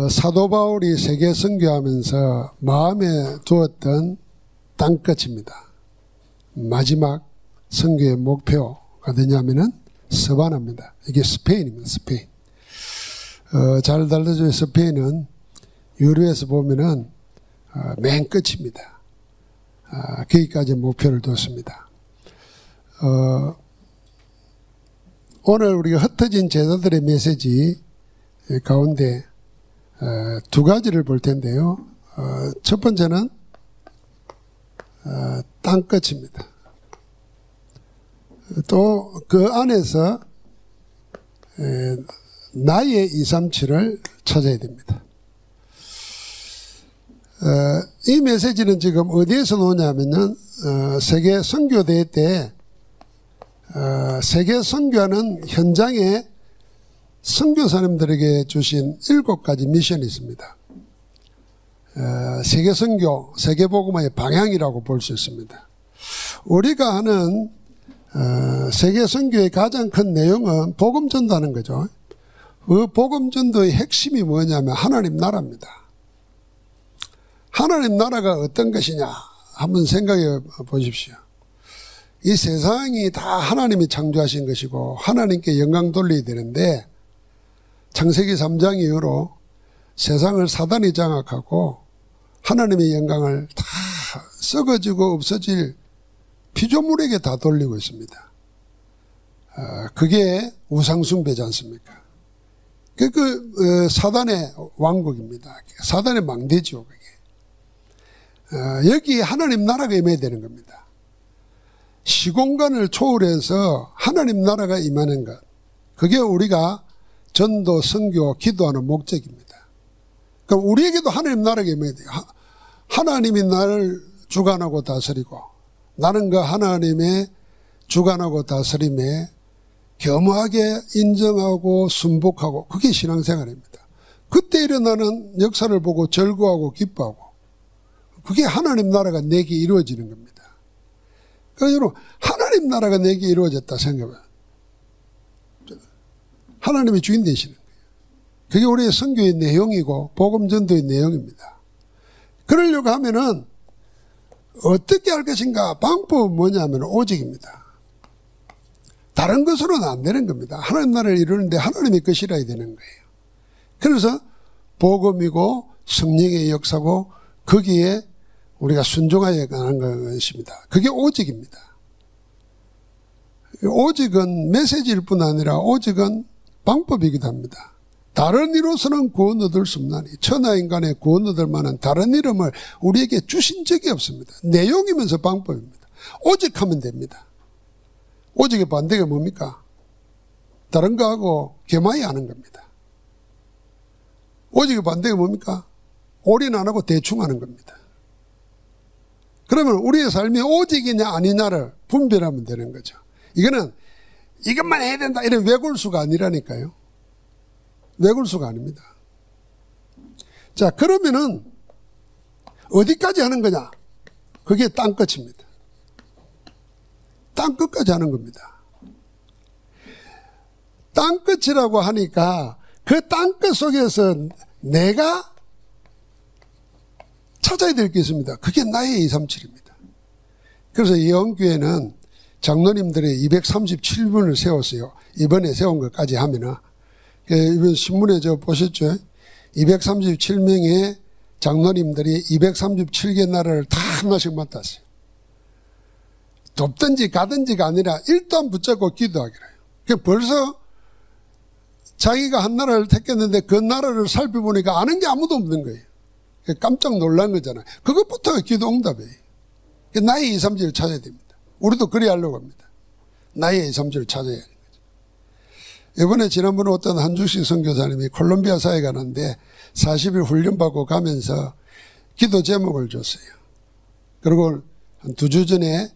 사도 바울이 세계 선교하면서 마음에 두었던 땅끝입니다. 마지막 선교의 목표가 되냐면은 서바나입니다. 이게 스페인입니다. 스페인. 잘 알려져 있는 스페인은 유럽에서 보면은 맨 끝입니다. 거기까지 목표를 뒀습니다. 오늘 우리가 흩어진 제자들의 메시지 가운데 두 가지를 볼 텐데요. 첫 번째는 땅끝입니다. 또 그 안에서 나의 237을 찾아야 됩니다. 이 메시지는 지금 어디에서 나오냐면은 세계 선교대회 때 세계 선교하는 현장에 선교사님들에게 주신 7가지 미션이 있습니다. 세계 선교, 세계 복음화의 방향이라고 볼 수 있습니다. 우리가 하는 세계 선교의 가장 큰 내용은 복음 전도하는 거죠. 그 복음 전도의 핵심이 뭐냐면 하나님 나라입니다. 하나님 나라가 어떤 것이냐 한번 생각해 보십시오. 이 세상이 다 하나님이 창조하신 것이고 하나님께 영광 돌려야 되는데 창세기 3장 이후로 세상을 사단이 장악하고 하나님의 영광을 다 썩어지고 없어질 피조물에게 다 돌리고 있습니다. 그게 우상숭배지 않습니까? 그 사단의 왕국입니다. 사단의 망대지요. 그게. 여기 하나님 나라가 임해야 되는 겁니다. 시공간을 초월해서 하나님 나라가 임하는 것. 그게 우리가 전도, 선교, 기도하는 목적입니다. 그럼 우리에게도 하나님 나라가 임해야 돼요. 하나님이 나를 주관하고 다스리고 나는 그 하나님의 주관하고 다스림에 겸허하게 인정하고 순복하고 그게 신앙생활입니다. 그때 일어나는 역사를 보고 즐거워하고 기뻐하고 그게 하나님 나라가 내게 이루어지는 겁니다. 그래서 여러분 하나님 나라가 내게 이루어졌다 생각해요. 하나님이 주인 되시는 거예요. 그게 우리의 선교의 내용이고 복음 전도의 내용입니다. 그러려고 하면은 어떻게 할 것인가 방법은 뭐냐면 오직입니다. 다른 것으로는 안 되는 겁니다. 하나님 나라를 이루는데 하나님의 것이라야 되는 거예요. 그래서 복음이고 성령의 역사고 거기에 우리가 순종하여 가는 것입니다. 그게 오직입니다. 오직은 메시지일 뿐 아니라 오직은 방법이기도 합니다. 다른 이로서는 구원 얻을 수 없나니 천하인간의 구원 얻을 만한 다른 이름을 우리에게 주신 적이 없습니다. 내용이면서 방법입니다. 오직하면 됩니다. 오직의 반대가 뭡니까? 다른 거하고 개마이 하는 겁니다. 오직의 반대가 뭡니까? 올인 안 하고 대충 하는 겁니다. 그러면 우리의 삶이 오직이냐 아니냐를 분별하면 되는 거죠. 이거는 이것만 해야 된다 이런 외골수가 아니라니까요. 외골수가 아닙니다. 자, 그러면은 어디까지 하는 거냐? 그게 땅끝입니다. 땅끝까지 하는 겁니다. 땅끝이라고 하니까 그 땅끝 속에서 내가 찾아야 될 게 있습니다. 그게 나의 237입니다. 그래서 예언교회는 장로님들이 237분을 세웠어요. 이번에 세운 것까지 하면은 이번 신문에 저 보셨죠? 237명의 장로님들이 237개 나라를 다 하나씩 맡았어요. 돕든지 가든지가 아니라 일단 붙잡고 기도하기로 해요. 벌써 자기가 한 나라를 택했는데 그 나라를 살펴보니까 아는 게 아무도 없는 거예요. 깜짝 놀란 거잖아요. 그것부터가 기도 응답이에요. 나의 237을 찾아야 됩니다. 우리도 그리 하려고 합니다. 나의 237을 찾아야 하는 거죠. 이번에 지난번에 어떤 한중식 선교사님이 콜롬비아 사회 가는데 40일 훈련받고 가면서 기도 제목을 줬어요. 그리고 한 2주 전에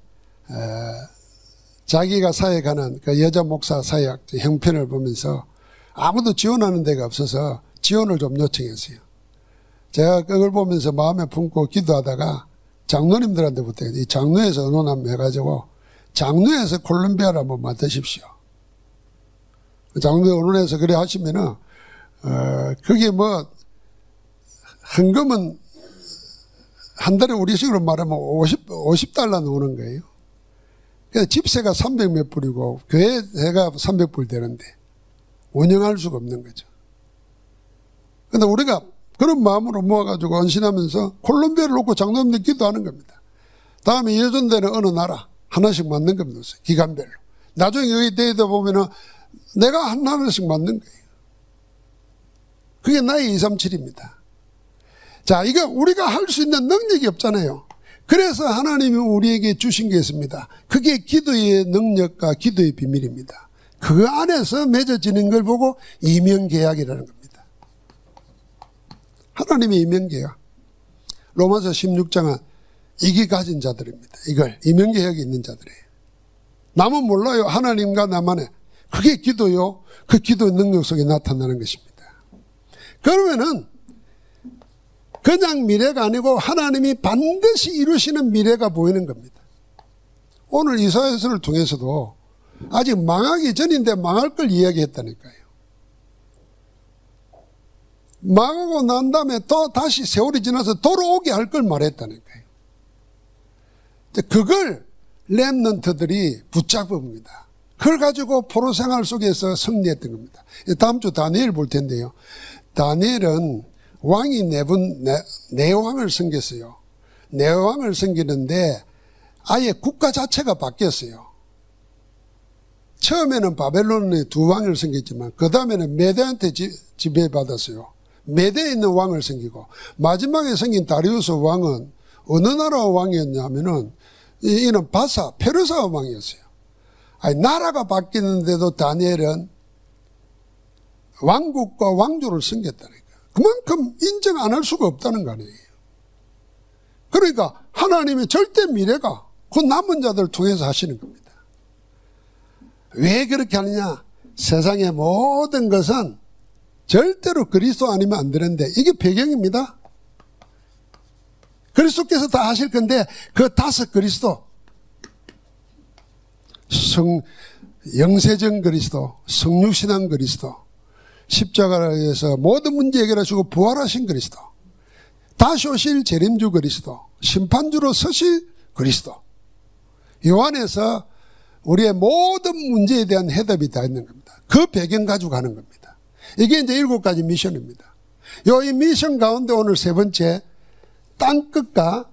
자기가 사회 가는 그 여자 목사 사역 형편을 보면서 아무도 지원하는 데가 없어서 지원을 좀 요청했어요. 제가 그걸 보면서 마음에 품고 기도하다가 장로님들한테부터 이 장로에서 의논 한번 해가지고 장로에서 콜롬비아를 한번 맡으십시오. 장로에 의논해서 그래 하시면은 그게 뭐 헌금은 한 달에 우리식으로 말하면 50달러 나오는 거예요. 그래서 집세가 300 몇 불이고 교회세가 300불 되는데 운영할 수가 없는 거죠. 그런데 우리가 그런 마음으로 모아가지고 헌신하면서 콜롬비아를 놓고 장로님들 기도하는 겁니다. 다음에 예전되는 어느 나라 하나씩 맞는 겁니다. 기간별로. 나중에 여기 되다 보면은 내가 하나씩 맞는 거예요. 그게 나의 237입니다. 자, 이거 우리가 할 수 있는 능력이 없잖아요. 그래서 하나님이 우리에게 주신 게 있습니다. 그게 기도의 능력과 기도의 비밀입니다. 그 안에서 맺어지는 걸 보고 이명계약이라는 겁니다. 하나님의 이명계약. 로마서 16장은 이게 가진 자들입니다. 이걸 이명계약이 있는 자들이에요. 남은 몰라요. 하나님과 나만의. 그게 기도요. 그 기도의 능력 속에 나타나는 것입니다. 그러면은 그냥 미래가 아니고 하나님이 반드시 이루시는 미래가 보이는 겁니다. 오늘 이사야서를 통해서도 아직 망하기 전인데 망할 걸 이야기했다니까요. 망하고 난 다음에 또 다시 세월이 지나서 돌아오게 할 걸 말했다니까요. 그걸 렘넌트들이 붙잡습니다. 그걸 가지고 포로 생활 속에서 승리했던 겁니다. 다음 주 다니엘 볼 텐데요. 다니엘은 왕이 네 왕을 섬겼어요. 네 왕을 섬기는데 아예 국가 자체가 바뀌었어요. 처음에는 바벨론의 두 왕을 섬겼지만 그 다음에는 메대한테 지배받았어요. 메대에 있는 왕을 섬기고 마지막에 섬긴 다리우스 왕은 어느 나라 왕이었냐면은 이는 바사 페르사 왕이었어요. 아니, 나라가 바뀌는데도 다니엘은 왕국과 왕조를 섬겼다니까. 그만큼 인정 안 할 수가 없다는 거 아니에요. 그러니까 하나님의 절대 미래가 그 남은 자들을 통해서 하시는 겁니다. 왜 그렇게 하느냐? 세상의 모든 것은 절대로 그리스도 아니면 안 되는데 이게 배경입니다. 그리스도께서 다 하실 건데 그 다섯 그리스도, 영세전 그리스도, 성육신한 그리스도, 십자가에서 모든 문제 해결하시고 부활하신 그리스도, 다시 오실 재림주 그리스도, 심판주로 서실 그리스도. 요 안에서 우리의 모든 문제에 대한 해답이 다 있는 겁니다. 그 배경 가지고 가는 겁니다. 이게 이제 7가지 미션입니다. 이 미션 가운데 오늘 세 번째, 땅끝과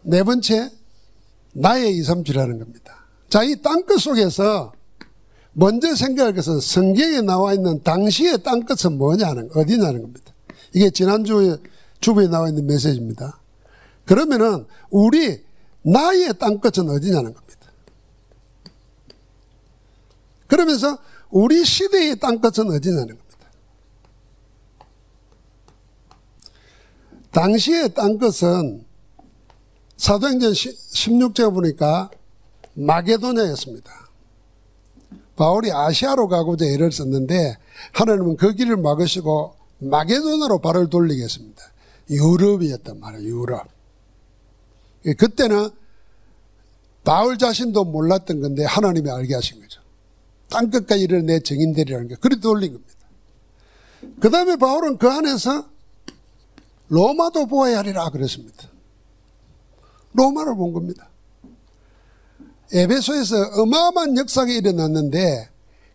네 번째, 나의 237이라는 겁니다. 자, 이 땅끝 속에서 먼저 생각할 것은 성경에 나와 있는 당시의 땅끝은 뭐냐는, 어디냐는 겁니다. 이게 지난주에 주부에 나와 있는 메시지입니다. 그러면은 나의 땅끝은 어디냐는 겁니다. 그러면서 우리 시대의 땅끝은 어디냐는 겁니다. 당시의 땅끝은 사도행전 16장 보니까 마게도냐였습니다. 바울이 아시아로 가고자 애를 썼는데 하나님은 그 길을 막으시고 마게도냐로 발을 돌리게 했습니다. 유럽이었단 말이에요. 유럽. 그때는 바울 자신도 몰랐던 건데 하나님이 알게 하신 거죠. 땅끝까지 이르는 내 증인들이라는 게 그리 돌린 겁니다. 그 다음에 바울은 그 안에서 로마도 보아야 하리라 그랬습니다. 로마를 본 겁니다. 에베소에서 어마어마한 역사가 일어났는데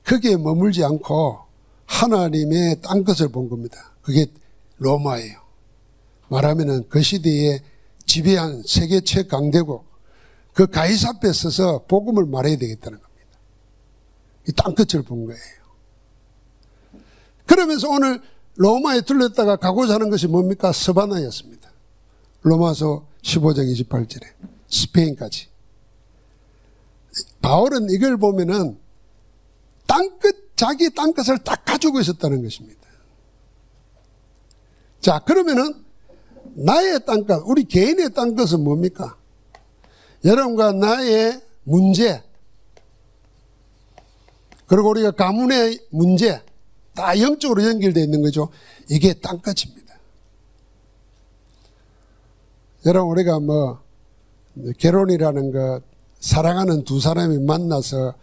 거기에 머물지 않고 하나님의 땅끝을 본 겁니다. 그게 로마예요. 말하면은 그 시대에 지배한 세계 최강대국 그 가이사 앞에 서서 복음을 말해야 되겠다는 겁니다. 이 땅끝을 본 거예요. 그러면서 오늘 로마에 들렸다가 가고자 하는 것이 뭡니까? 스바나였습니다. 로마서 15장 28절에 스페인까지. 바울은 이걸 보면은 자기 땅끝을 딱 가지고 있었다는 것입니다. 자, 그러면은 나의 땅끝, 우리 개인의 땅끝은 뭡니까? 여러분과 나의 문제, 그리고 우리가 가문의 문제, 다 영적으로 연결되어 있는 거죠. 이게 땅끝입니다. 여러분, 우리가 결혼이라는 것, 사랑하는 두 사람이 만나서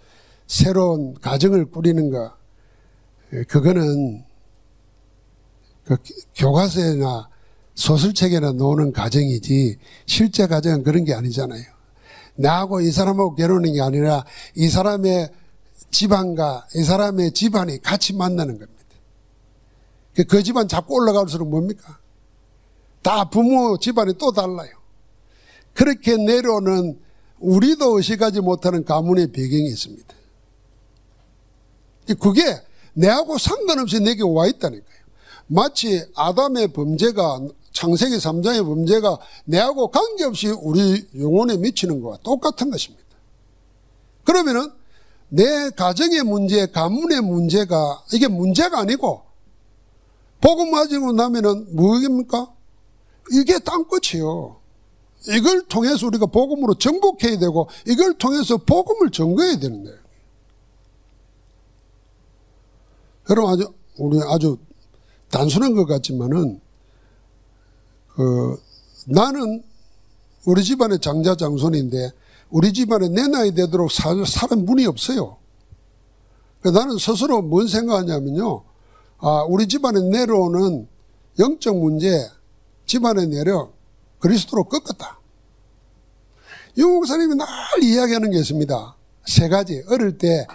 새로운 가정을 꾸리는 것, 그거는 그 교과서나 소설책에나 나오는 가정이지 실제 가정은 그런 게 아니잖아요. 나하고 이 사람하고 결혼하는 게 아니라 이 사람의 집안과 이 사람의 집안이 같이 만나는 겁니다. 그 집안 자꾸 올라갈수록 뭡니까? 다 부모 집안이 또 달라요. 그렇게 내려오는 우리도 의식하지 못하는 가문의 배경이 있습니다. 그게 내하고 상관없이 내게 와 있다니까요. 마치 아담의 범죄가, 창세기 3장의 범죄가 내하고 관계없이 우리 영혼에 미치는 것과 똑같은 것입니다. 그러면은 내 가정의 문제, 가문의 문제가 이게 문제가 아니고 복음 가지고 나면은 뭐입니까? 이게 땅끝이요. 이걸 통해서 우리가 복음으로 정복해야 되고 이걸 통해서 복음을 전거해야 되는 거예요. 여러분 우리 아주 단순한 것 같지만은 나는 우리 집안의 장자 장손인데 우리 집안에 내 나이 되도록 살은 분이 없어요. 나는 스스로 뭔 생각하냐면요. 우리 집안에 내려오는 영적 문제 집안에 내려 그리스도로 꺾었다. 유 목사님이 늘 이야기하는 게 있습니다. 세 가지. 어릴 때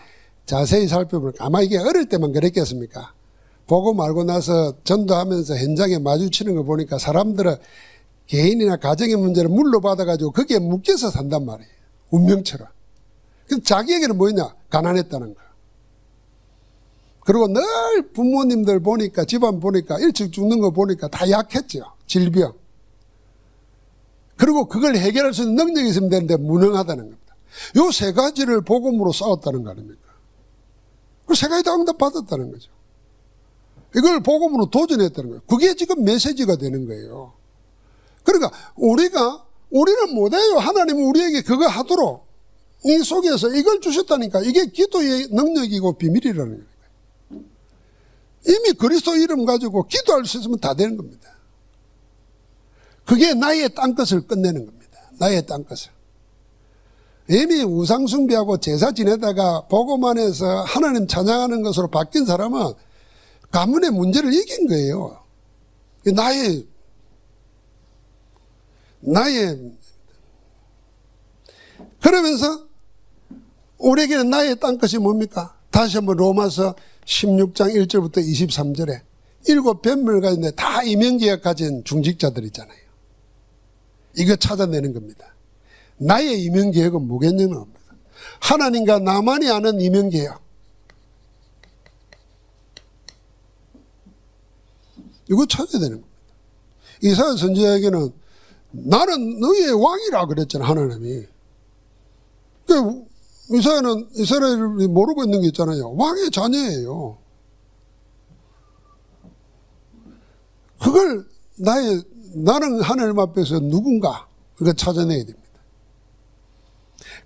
자세히 살펴보면 아마 이게 어릴 때만 그랬겠습니까? 보고 말고 나서 전도하면서 현장에 마주치는 거 보니까 사람들은 개인이나 가정의 문제를 물러받아가지고 거기에 묶여서 산단 말이에요. 운명처럼. 자기에게는 뭐냐? 가난했다는 거. 그리고 늘 부모님들 보니까 집안 보니까 일찍 죽는 거 보니까 다 약했죠. 질병. 그리고 그걸 해결할 수 있는 능력이 있으면 되는데 무능하다는 겁니다. 요 세 가지를 복음으로 싸웠다는 거 아닙니까? 그 세 가지 다 응답받았다는 거죠. 이걸 복음으로 도전했다는 거예요. 그게 지금 메시지가 되는 거예요. 그러니까 우리는 못해요. 하나님은 우리에게 그거 하도록 이 속에서 이걸 주셨다니까. 이게 기도의 능력이고 비밀이라는 거예요. 이미 그리스도 이름 가지고 기도할 수 있으면 다 되는 겁니다. 그게 나의 땅끝을 끝내는 겁니다. 나의 땅끝을. 이미 우상숭배하고 제사 지내다가 복음 안에서 하나님 찬양하는 것으로 바뀐 사람은 가문의 문제를 이긴 거예요. 그러면서 우리에게는 나의 땅끝이 뭡니까? 다시 한번 로마서 16장 1절부터 23절에 7변명을 가진데 다 이명계약 가진 중직자들이잖아요. 이거 찾아내는 겁니다. 나의 이명계약은 뭐겠냐는 하나님과 나만이 아는 이명계약. 이거 찾아야 되는 겁니다. 이사야 선지자에게는 나는 너희의 왕이라 그랬잖아, 하나님이. 이사야는 이스라엘이 모르고 있는 게 있잖아요. 왕의 자녀예요. 그걸 나는 하나님 앞에서 누군가, 그걸 찾아내야 됩니다.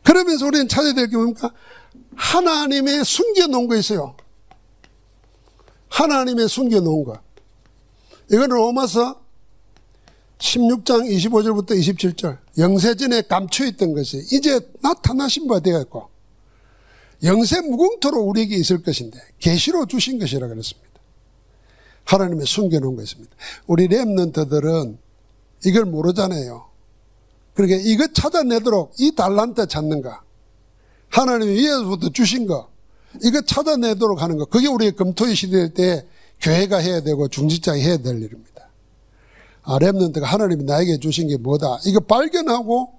그러면서 우리는 찾아야 될 게 뭡니까? 하나님의 숨겨놓은 거 있어요. 하나님의 숨겨놓은 거. 이건 로마서 16장 25절부터 27절. 영세전에 감춰있던 것이 이제 나타나신 바 되었고 영세 무궁토로 우리에게 있을 것인데 계시로 주신 것이라 그랬습니다. 하나님의 숨겨놓은 거 있습니다. 우리 렘넌트들은 이걸 모르잖아요. 그러니까 이거 찾아내도록 이 달란트 찾는가, 하나님이 위에서부터 주신 거, 이거 찾아내도록 하는 거, 그게 우리의 금토의 시대일 때 교회가 해야 되고 중직자가 해야 될 일입니다. 렘넌트가 하나님이 나에게 주신 게 뭐다, 이거 발견하고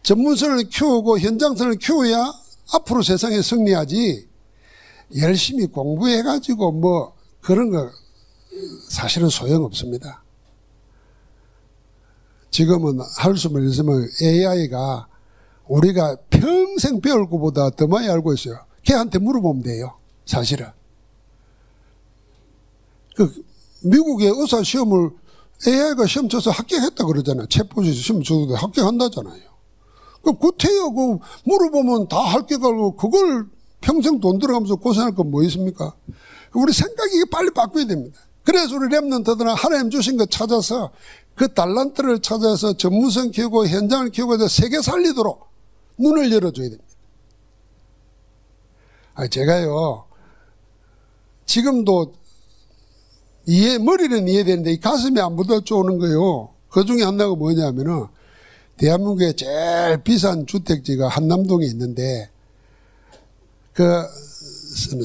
전문성을 키우고 현장성을 키워야 앞으로 세상에 승리하지, 열심히 공부해가지고 뭐 그런 거 사실은 소용없습니다. 지금은 한숨을 있으면 AI가 우리가 평생 배울 것보다 더 많이 알고 있어요. 걔한테 물어보면 돼요. 사실은. 미국의 의사 시험을 AI가 시험 쳐서 합격했다 그러잖아요. 체포지 시험 쳐도 합격한다잖아요. 구태여 물어보면 다 합격하고 그걸 평생 돈 들어가면서 고생할 건 뭐 있습니까? 우리 생각이 빨리 바꿔야 됩니다. 그래서 우리 렘넌트들은 하나님 주신 거 찾아서 그 달란트를 찾아서 전문성 키우고 현장을 키우고 세계 살리도록 눈을 열어줘야 됩니다. 제가요, 지금도 머리는 이해되는데 이 가슴에 안 묻어쪼는 거예요. 그 중에 하나가 뭐냐면은 대한민국의 제일 비싼 주택지가 한남동에 있는데 그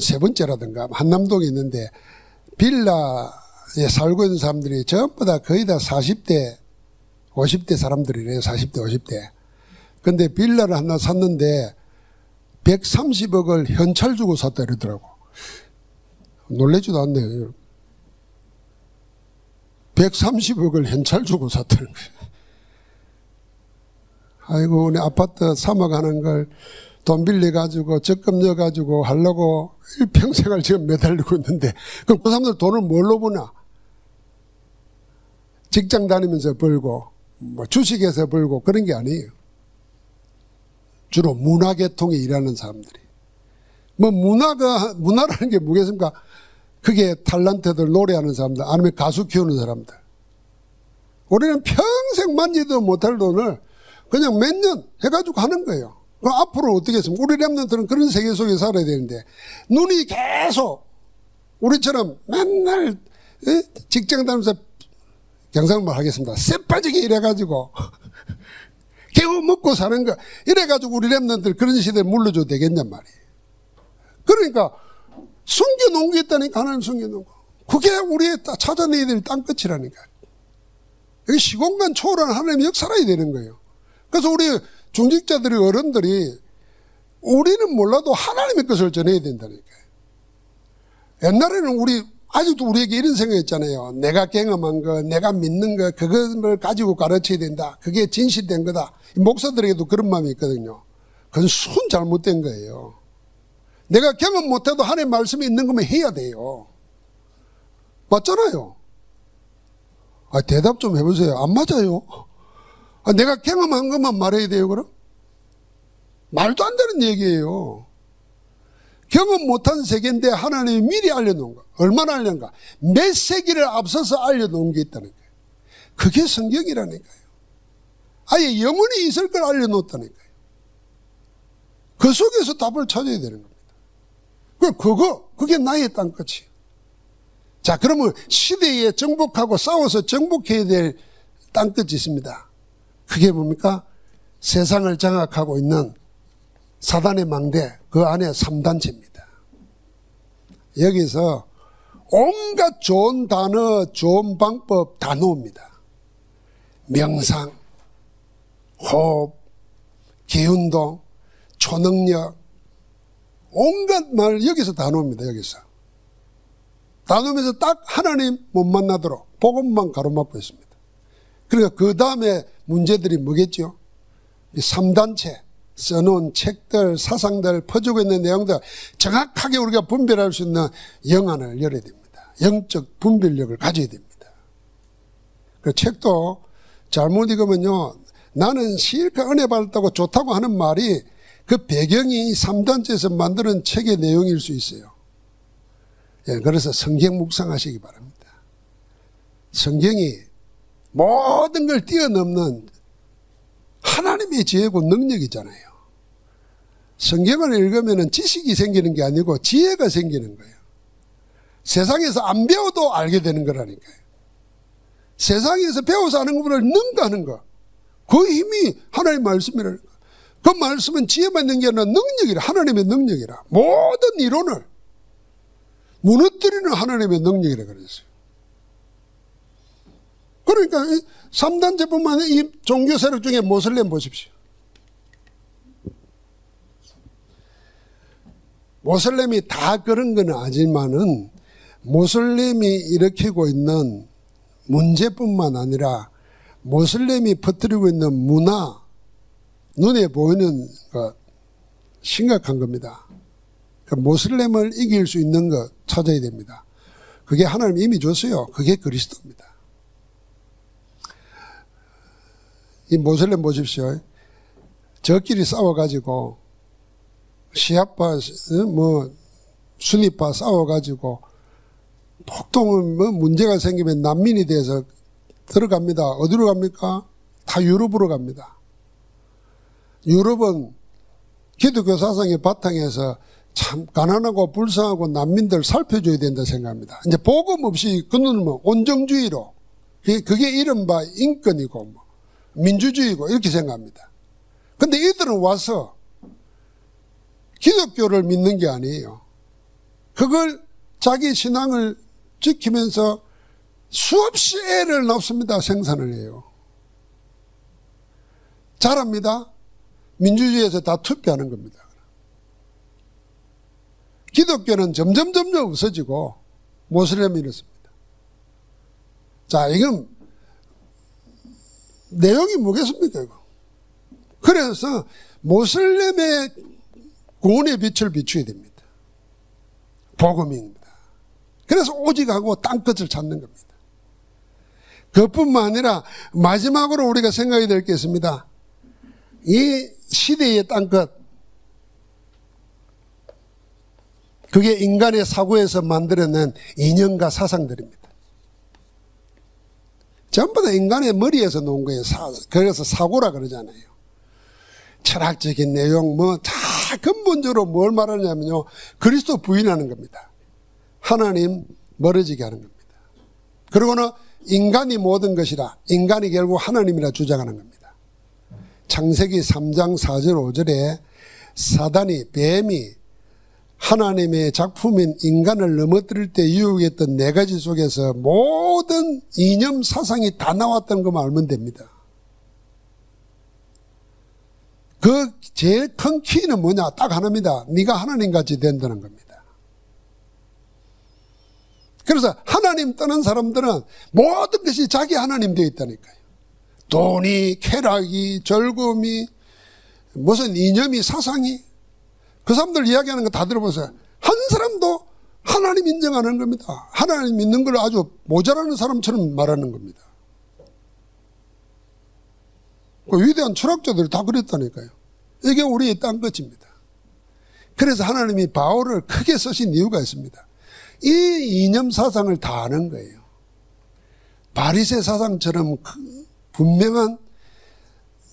세 번째라든가 한남동에 있는데 빌라에 살고 있는 사람들이 전부 다 거의 다 40대 50대 사람들이래요. 40대 50대. 근데 빌라를 하나 샀는데 130억을 현찰 주고 샀다 이러더라고. 놀라지도 않네요. 130억을 현찰 주고 샀다는 거예요. 아이고, 내 아파트 사막하는 걸 돈 빌려가지고 적금 넣어가지고 하려고 일평생을 지금 매달리고 있는데, 그럼 그 사람들 돈을 뭘로 버나? 직장 다니면서 벌고, 뭐 주식에서 벌고 그런 게 아니에요. 주로 문화계통에 일하는 사람들이. 뭐 문화라는 게 뭐겠습니까? 그게 탤런트들 노래하는 사람들, 아니면 가수 키우는 사람들. 우리는 평생 만지도 못할 돈을 그냥 몇 년 해가지고 하는 거예요. 그럼 앞으로 어떻게 했습니까? 우리 랩런트는 그런 세계 속에 살아야 되는데, 눈이 계속 우리처럼 맨날 직장 다니면서 경상말 하겠습니다. 쎄빠지게 일해가지고 개우 먹고 사는 거 이래가지고 우리 랩런트들 그런 시대에 물러줘도 되겠냔 말이에요. 그러니까 숨겨놓은 게 있다니까. 하나님 숨겨놓은 거. 그게 우리의 찾아내야 될 땅끝이라니까. 여기 시공간 초월한 하나님의 역사라야 되는 거예요. 그래서 우리 중직자들이, 어른들이 우리는 몰라도 하나님의 것을 전해야 된다니까요. 옛날에는 아직도 우리에게 이런 생각했잖아요. 내가 경험한 거, 내가 믿는 거, 그걸 가지고 가르쳐야 된다. 그게 진실된 거다. 목사들에게도 그런 마음이 있거든요. 그건 순 잘못된 거예요. 내가 경험 못해도 하나님의 말씀이 있는 거면 해야 돼요. 맞잖아요. 대답 좀 해보세요. 안 맞아요. 내가 경험한 것만 말해야 돼요, 그럼? 말도 안 되는 얘기예요. 경험 못한 세계인데 하나님이 미리 알려놓은 거. 얼마나 알려놓은가? 몇 세기를 앞서서 알려놓은 게 있다는 거예요. 그게 성경이라니까요. 아예 영원히 있을 걸 알려놓았다니까요. 그 속에서 답을 찾아야 되는 겁니다. 그게 나의 땅끝이에요. 자, 그러면 시대에 정복하고 싸워서 정복해야 될 땅끝이 있습니다. 그게 뭡니까? 세상을 장악하고 있는 사단의 망대, 그 안에 3단체입니다. 여기서 온갖 좋은 단어, 좋은 방법 다 놓습니다. 명상, 호흡, 기운동, 초능력, 온갖 말 여기서 다 놓습니다. 여기서. 다 놓으면서 딱 하나님 못 만나도록 복음만 가로막고 있습니다. 그러니까 그 다음에 문제들이 뭐겠죠? 3단체 써놓은 책들, 사상들, 퍼주고 있는 내용들 정확하게 우리가 분별할 수 있는 영안을 열어야 됩니다. 영적 분별력을 가져야 됩니다. 그 책도 잘못 읽으면요, 나는 실컷 은혜 받았다고 좋다고 하는 말이 그 배경이 3단체에서 만드는 책의 내용일 수 있어요. 예, 그래서 성경 묵상하시기 바랍니다. 성경이 모든 걸 뛰어넘는 하나님의 지혜고 능력이잖아요. 성경을 읽으면 지식이 생기는 게 아니고 지혜가 생기는 거예요. 세상에서 안 배워도 알게 되는 거라니까요. 세상에서 배워서 아는 것보다 능가하는 거, 그 힘이 하나님의 말씀이라는 거. 그 말씀은 지혜만 있는 게 아니라 능력이라, 하나님의 능력이라. 모든 이론을 무너뜨리는 하나님의 능력이라 그랬어요. 그러니까 3단체뿐만 아니라 이 종교 세력 중에 모슬렘 보십시오. 모슬렘이 다 그런 건 아니지만은 모슬렘이 일으키고 있는 문제뿐만 아니라 모슬렘이 퍼뜨리고 있는 문화, 눈에 보이는 것 심각한 겁니다. 그러니까 모슬렘을 이길 수 있는 것 찾아야 됩니다. 그게 하나님 이미 줬어요. 그게 그리스도입니다. 이 모슬렘 보십시오. 저끼리 싸워가지고 시아파, 순위파 싸워가지고 보통은 문제가 생기면 난민이 돼서 들어갑니다. 어디로 갑니까? 다 유럽으로 갑니다. 유럽은 기독교 사상의 바탕에서 참 가난하고 불쌍하고 난민들 살펴줘야 된다 생각합니다. 이제 복음 없이 그는 뭐 온정주의로, 그게 이른바 인권이고 뭐 민주주의고 이렇게 생각합니다. 근데 이들은 와서 기독교를 믿는 게 아니에요. 그걸 자기 신앙을 지키면서 수없이 애를 낳습니다. 생산을 해요. 잘합니다. 민주주의에서 다 투표하는 겁니다. 기독교는 점점 없어지고 모슬렘이 이렇습니다. 자, 이건 내용이 뭐겠습니까, 이거? 그래서 모슬렘의 구원의 빛을 비추어야 됩니다. 복음입니다. 그래서 오직하고 땅끝을 찾는 겁니다. 그뿐만 아니라 마지막으로 우리가 생각해야 될 게 있습니다. 이 시대의 땅끝, 그게 인간의 사고에서 만들어낸 이념과 사상들입니다. 전부 다 인간의 머리에서 놓은 거예요. 그래서 사고라 그러잖아요. 철학적인 내용 다 근본적으로 뭘 말하냐면요, 그리스도 부인하는 겁니다. 하나님 멀어지게 하는 겁니다. 그리고는 인간이 모든 것이라, 인간이 결국 하나님이라 주장하는 겁니다. 창세기 3장 4절 5절에 사단이, 뱀이 하나님의 작품인 인간을 넘어뜨릴 때 유혹했던 네 가지 속에서 모든 이념 사상이 다 나왔던 것만 알면 됩니다. 그 제일 큰 키는 뭐냐? 딱 하나입니다. 네가 하나님같이 된다는 겁니다. 그래서 하나님 떠난 사람들은 모든 것이 자기 하나님 되어 있다니까요. 돈이, 쾌락이, 즐거움이, 무슨 이념이, 사상이, 그 사람들 이야기하는 거 다 들어보세요. 한 사람도 하나님 인정하는 겁니다. 하나님 믿는 걸 아주 모자라는 사람처럼 말하는 겁니다. 그 위대한 철학자들이 다 그랬다니까요. 이게 우리의 땅끝입니다. 그래서 하나님이 바울을 크게 쓰신 이유가 있습니다. 이 이념 사상을 다 아는 거예요. 바리새 사상처럼 분명한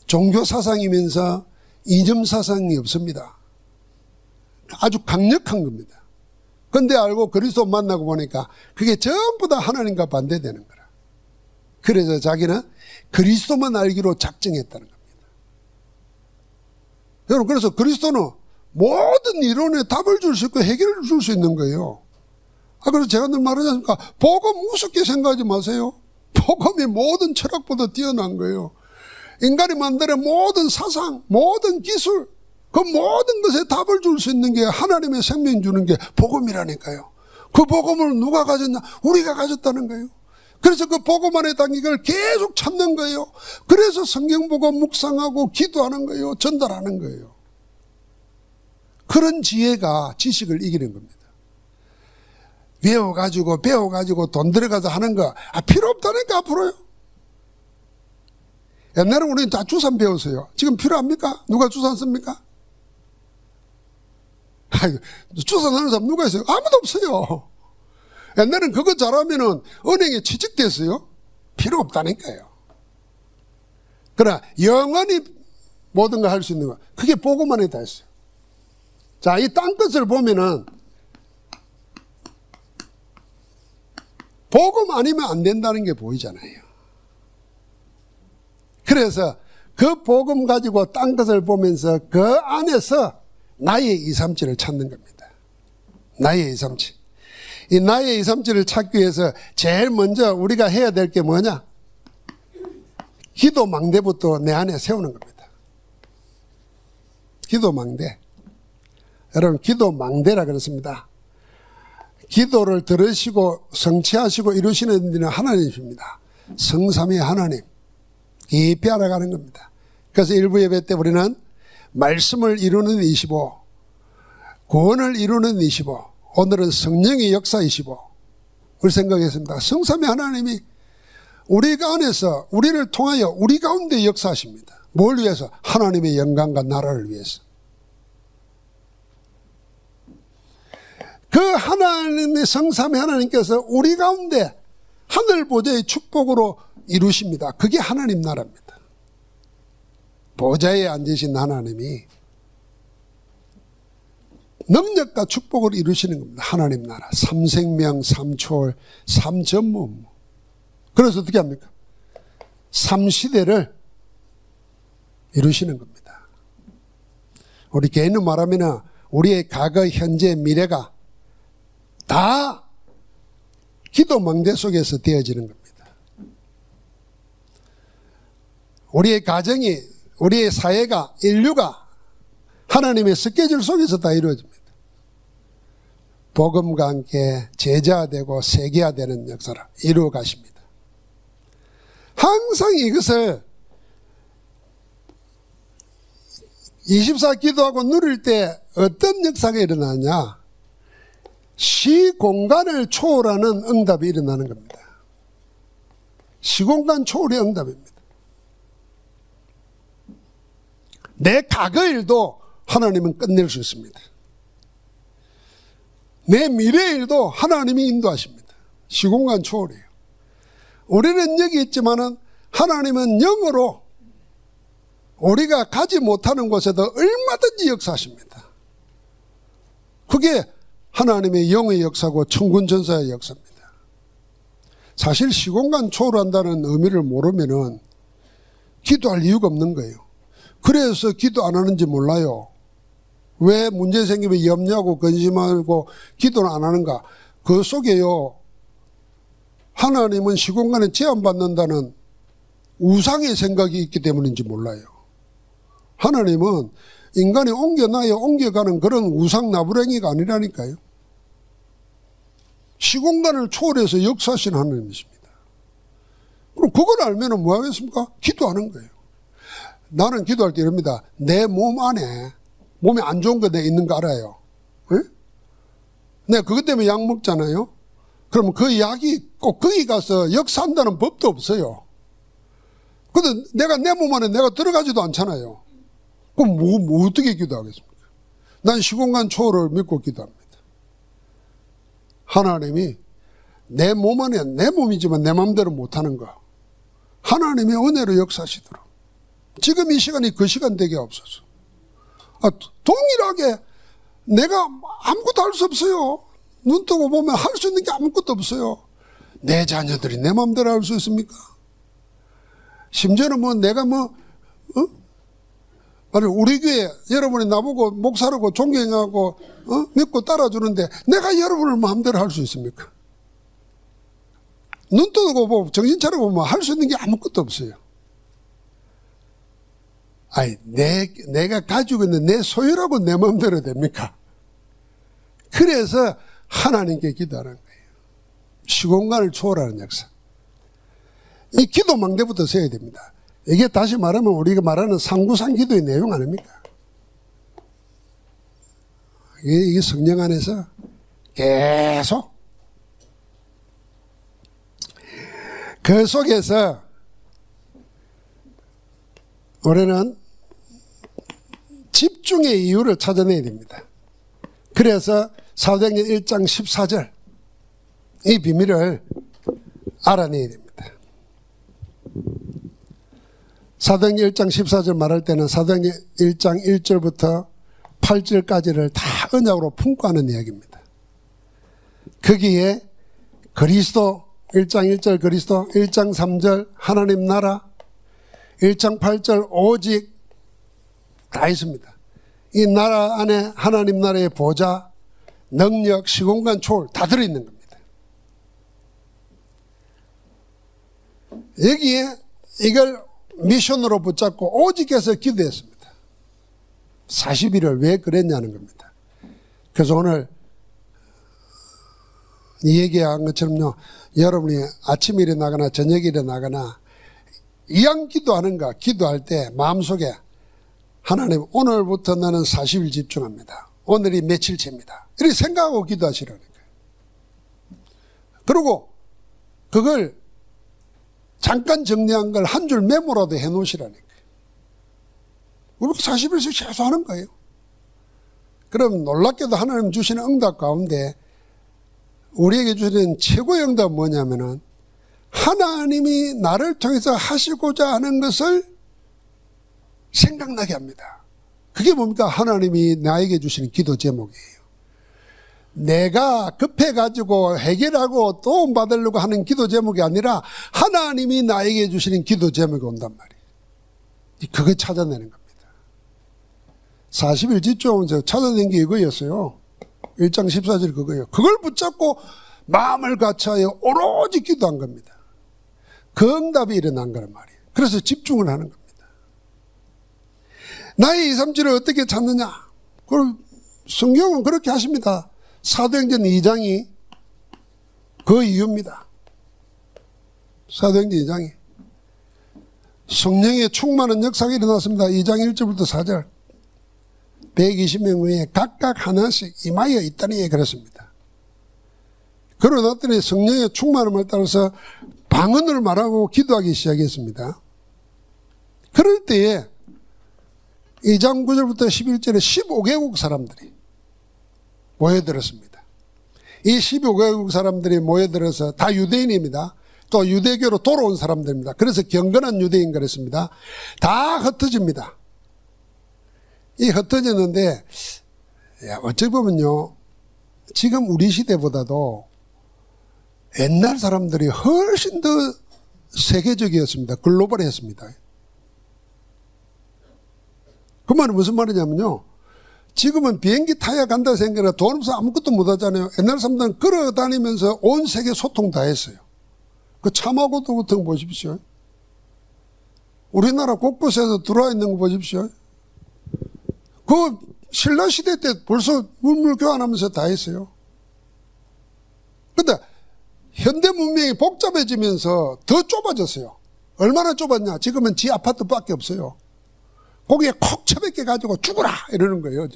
종교 사상이면서 이념 사상이 없습니다. 아주 강력한 겁니다. 근데 알고 그리스도 만나고 보니까 그게 전부 다 하나님과 반대되는 거라. 그래서 자기는 그리스도만 알기로 작정했다는 겁니다. 여러분, 그래서 그리스도는 모든 이론에 답을 줄 수 있고 해결을 줄 수 있는 거예요. 그래서 제가 늘 말하지 않습니까? 복음 우습게 생각하지 마세요. 복음이 모든 철학보다 뛰어난 거예요. 인간이 만드는 모든 사상, 모든 기술, 그 모든 것에 답을 줄 수 있는 게 하나님의 생명 주는 게 복음이라니까요. 그 복음을 누가 가졌나? 우리가 가졌다는 거예요. 그래서 그 복음 안에 담긴 걸 계속 찾는 거예요. 그래서 성경 보고 묵상하고 기도하는 거예요. 전달하는 거예요. 그런 지혜가 지식을 이기는 겁니다. 배워가지고 돈 들어가서 하는 거 필요 없다니까 앞으로요. 옛날에 우리는 다 주산 배웠어요. 지금 필요합니까? 누가 주산 씁니까? 주산하는 사람 누가 있어요? 아무도 없어요. 옛날엔 그거 잘하면은 은행에 취직됐어요. 필요 없다니까요. 그러나 영원히 모든 걸 할 수 있는 거, 그게 복음 안에 다 있어요. 자, 이 땅끝을 보면은 복음 아니면 안 된다는 게 보이잖아요. 그래서 그 복음 가지고 땅끝을 보면서 그 안에서 나의 2, 3치를 찾는 겁니다. 나의 2, 3치. 이 나의 2, 3치를 찾기 위해서 제일 먼저 우리가 해야 될 게 뭐냐? 기도 망대부터 내 안에 세우는 겁니다. 기도 망대. 여러분, 기도 망대라 그랬습니다. 기도를 들으시고 성취하시고 이루시는 분은 하나님이십니다. 성삼위 하나님. 깊이 알아가는 겁니다. 그래서 일부 예배 때 우리는 말씀을 이루는 25, 구원을 이루는 25, 오늘은 성령의 역사 25. 우리 생각했습니다. 성삼위 하나님이 우리 안에서 우리를 통하여 우리 가운데 역사하십니다. 뭘 위해서? 하나님의 영광과 나라를 위해서. 그 하나님의 성삼위 하나님께서 우리 가운데 하늘 보좌의 축복으로 이루십니다. 그게 하나님 나라입니다. 보좌에 앉으신 하나님이 능력과 축복을 이루시는 겁니다. 하나님 나라, 삼생명, 삼초월, 삼전무. 그래서 어떻게 합니까? 삼시대를 이루시는 겁니다. 우리 개인으로 말하면 우리의 과거, 현재, 미래가 다 기도 망대 속에서 되어지는 겁니다. 우리의 가정이, 우리의 사회가, 인류가 하나님의 스케줄 속에서 다 이루어집니다. 복음과 함께 제자되고 세계화되는 역사를 이루어 가십니다. 항상 이것을 24 기도하고 누릴 때 어떤 역사가 일어나냐? 시공간을 초월하는 응답이 일어나는 겁니다. 시공간 초월의 응답입니다. 내 과거 일도 하나님은 끝낼 수 있습니다. 내 미래 일도 하나님이 인도하십니다. 시공간 초월이에요. 우리는 여기 있지만은 하나님은 영으로 우리가 가지 못하는 곳에도 얼마든지 역사하십니다. 그게 하나님의 영의 역사고 천군천사의 역사입니다. 사실 시공간 초월한다는 의미를 모르면은 기도할 이유가 없는 거예요. 그래서 기도 안 하는지 몰라요. 왜 문제 생기면 염려하고 근심하고 기도를 안 하는가? 그 속에요, 하나님은 시공간에 제한받는다는 우상의 생각이 있기 때문인지 몰라요. 하나님은 인간이 옮겨가는 그런 우상 나부랭이가 아니라니까요. 시공간을 초월해서 역사하시는 하나님이십니다. 그럼 그걸 알면 뭐 하겠습니까? 기도하는 거예요. 나는 기도할 때 이럽니다. 내 몸 안에 몸에 안 좋은 거 내 있는 거 알아요. 네? 내가 그것 때문에 약 먹잖아요. 그러면 그 약이 꼭 거기 가서 역사한다는 법도 없어요. 근데 내가 내 몸 안에 내가 들어가지도 않잖아요. 그럼 뭐 어떻게 기도하겠습니까? 난 시공간 초월을 믿고 기도합니다. 하나님이 내 몸 안에, 내 몸이지만 내 마음대로 못하는 거 하나님의 은혜로 역사하시도록 지금 이 시간이 그 시간 되게 없어서 동일하게 내가 아무것도 할 수 없어요. 눈 뜨고 보면 할 수 있는 게 아무것도 없어요. 내 자녀들이 내 마음대로 할 수 있습니까? 심지어는 내가 우리 교회 여러분이 나보고 목사라고 존경하고 믿고 따라주는데 내가 여러분을 마음대로 할 수 있습니까? 눈 뜨고 보고 정신 차리고 보면 할 수 있는 게 아무것도 없어요. 내가 가지고 있는 내 소유라고 내 마음대로 됩니까? 그래서 하나님께 기도하는 거예요. 시공간을 초월하는 역사. 이 기도 망대부터 세야 됩니다. 이게 다시 말하면 우리가 말하는 상구상 기도의 내용 아닙니까? 이게 성령 안에서 계속 그 속에서 우리는 집중의 이유를 찾아내야 됩니다. 그래서 사도행전 1장 14절 이 비밀을 알아내야 됩니다. 사도행전 1장 14절 말할 때는 사도행전 1장 1절부터 8절까지를 다 언약으로 품고 하는 이야기입니다. 거기에 그리스도 1장 1절 그리스도, 1장 3절 하나님 나라, 1장 8절 오직 다 있습니다. 이 나라 안에 하나님 나라의 보좌, 능력, 시공간 초월 다 들어있는 겁니다. 여기에 이걸 미션으로 붙잡고 오직해서 기도했습니다. 40일을 왜 그랬냐는 겁니다. 그래서 오늘 이 얘기한 것처럼요, 여러분이 아침에 일어나거나 저녁에 일어나거나 이왕 기도하는가, 기도할 때 마음속에 하나님 오늘부터 나는 40일 집중합니다. 오늘이 며칠째입니다. 이렇게 생각하고 기도하시라니까요. 그리고 그걸 잠깐 정리한 걸 한 줄 메모라도 해 놓으시라니까요. 우리가 40일씩 계속 하는 거예요. 그럼 놀랍게도 하나님 주시는 응답 가운데 우리에게 주시는 최고의 응답은 뭐냐면은 하나님이 나를 통해서 하시고자 하는 것을 생각나게 합니다. 그게 뭡니까? 하나님이 나에게 주시는 기도 제목이에요. 내가 급해가지고 해결하고 도움받으려고 하는 기도 제목이 아니라 하나님이 나에게 주시는 기도 제목이 온단 말이에요. 그거 찾아내는 겁니다. 40일 집중하면서 찾아낸 게 이거였어요. 1장 14절 그거예요. 그걸 붙잡고 마음을 갖춰야 오로지 기도한 겁니다. 그 응답이 일어난 거란 말이에요. 그래서 집중을 하는 겁니다. 나의 2, 3주를 어떻게 찾느냐? 그럼 성경은 그렇게 하십니다. 사도행전 2장이 그 이유입니다. 사도행전 2장이 성령의 충만한 역사가 일어났습니다. 2장 1절부터 4절 120명 외에 각각 하나씩 임하여 있다니 그랬습니다. 그러났더니 성령의 충만함을 따라서 방언을 말하고 기도하기 시작했습니다. 그럴 때에 2장 9절부터 11절에 15개국 사람들이 모여들었습니다. 이 15개국 사람들이 모여들어서 다 유대인입니다. 또 유대교로 돌아온 사람들입니다. 그래서 경건한 유대인 그랬습니다. 다 흩어집니다. 이 흩어졌는데 어찌 보면요, 지금 우리 시대보다도 옛날 사람들이 훨씬 더 세계적이었습니다. 글로벌했습니다. 그 말은 무슨 말이냐면요, 지금은 비행기 타야 간다 생각하면 돈 없어 아무것도 못 하잖아요. 옛날 사람들은 걸어 다니면서 온 세계 소통 다 했어요. 그 참하고도 같은 거 보십시오. 우리나라 곳곳에서 들어와 있는 거 보십시오. 그 신라시대 때 벌써 물물 교환하면서 다 했어요. 근데 현대 문명이 복잡해지면서 더 좁아졌어요. 얼마나 좁았냐? 지금은 지 아파트밖에 없어요. 거기에 콕 처박혀 가지고 죽어라 이러는 거예요.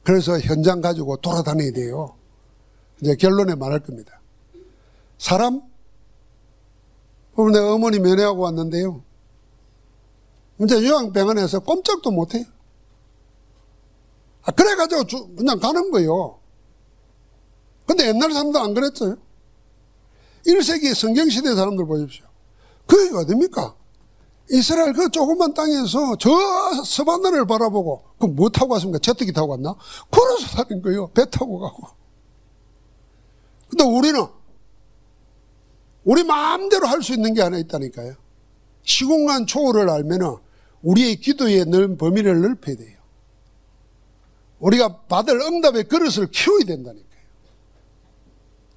그래서 현장 가지고 돌아다녀야 돼요. 이제 결론에 말할 겁니다. 사람? 오늘 내가 어머니 면회하고 왔는데요, 이제 요양병원에서 꼼짝도 못해요. 그래가지고 그냥 가는 거예요. 근데 옛날 사람들 안 그랬어요. 1세기 성경시대 사람들 보십시오. 그게 어딥니까? 이스라엘 그 조그만 땅에서 저 서바나를 바라보고, 그 뭐 타고 갔습니까? 제트기 타고 갔나? 걸어서 다닌 거예요. 배 타고 가고. 근데 우리는 우리 마음대로 할 수 있는 게 하나 있다니까요. 시공간 초월을 알면은 우리의 기도의 범위를 넓혀야 돼요. 우리가 받을 응답의 그릇을 키워야 된다니까요.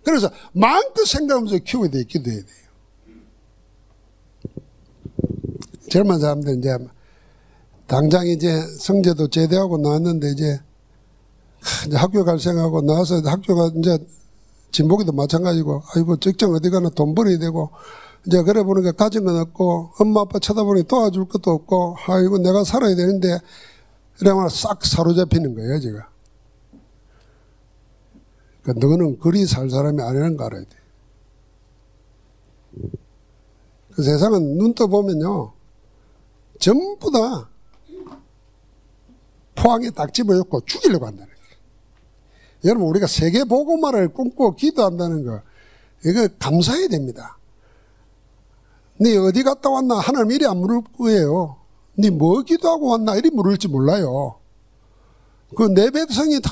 그래서 마음껏 생각하면서 키워야 돼요. 기도해야 돼요. 젊은 사람들 이제 당장 이제 성제도 제대하고 나왔는데 이제 학교 갈 생각하고 나와서 학교가 이제 진복이도 마찬가지고, 아이고 직장 어디 가나 돈 벌어야 되고, 이제 그래 보니까 가진 건 없고 엄마 아빠 쳐다보니 도와줄 것도 없고, 아이고 내가 살아야 되는데 이러면 싹 사로잡히는 거예요. 제가 그러니까 너는 그리 살 사람이 아니라는 거 알아야 돼. 그 세상은 눈 떠보면요 전부 다 포항에 딱 집어넣고 죽이려고 한다는 거예요. 여러분, 우리가 세계 복음화를 꿈꾸고 기도한다는 거, 이거 감사해야 됩니다. 네 어디 갔다 왔나 하나님 이리 안 물을 거예요. 네 뭐 기도하고 왔나 이리 물을지 몰라요. 그 내 백성이 다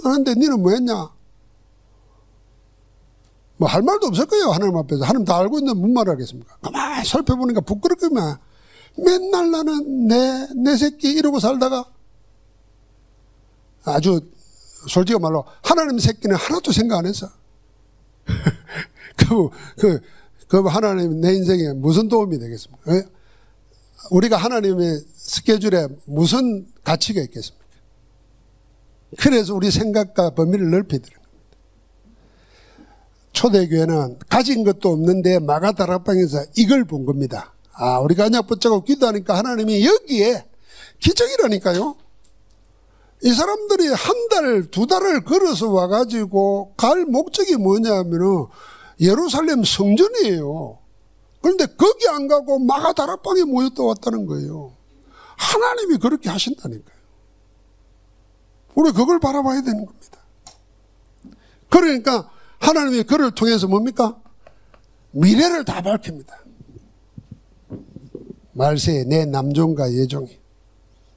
하는데 너는 뭐 했냐? 뭐 할 말도 없을 거예요. 하나님 앞에서. 하나님 다 알고 있는데 무슨 말을 하겠습니까? 가만히 살펴보니까 부끄럽기만. 맨날 나는 내 새끼 이러고 살다가 아주 솔직히 말로 하나님 새끼는 하나도 생각 안 했어. 그 하나님 내 인생에 무슨 도움이 되겠습니까? 우리가 하나님의 스케줄에 무슨 가치가 있겠습니까? 그래서 우리 생각과 범위를 넓혀드리는 겁니다. 초대교회는 가진 것도 없는데 마가다락방에서 이걸 본 겁니다. 아, 우리가 언약 붙잡고 기도하니까 하나님이 여기에 기적이라니까요. 이 사람들이 한 달, 두 달을 걸어서 와가지고 갈 목적이 뭐냐면은 예루살렘 성전이에요. 그런데 거기 안 가고 마가다락방에 모였다 왔다는 거예요. 하나님이 그렇게 하신다니까요. 우리 그걸 바라봐야 되는 겁니다. 그러니까 하나님이 그를 통해서 뭡니까? 미래를 다 밝힙니다. 말세에 내 남종과 여종이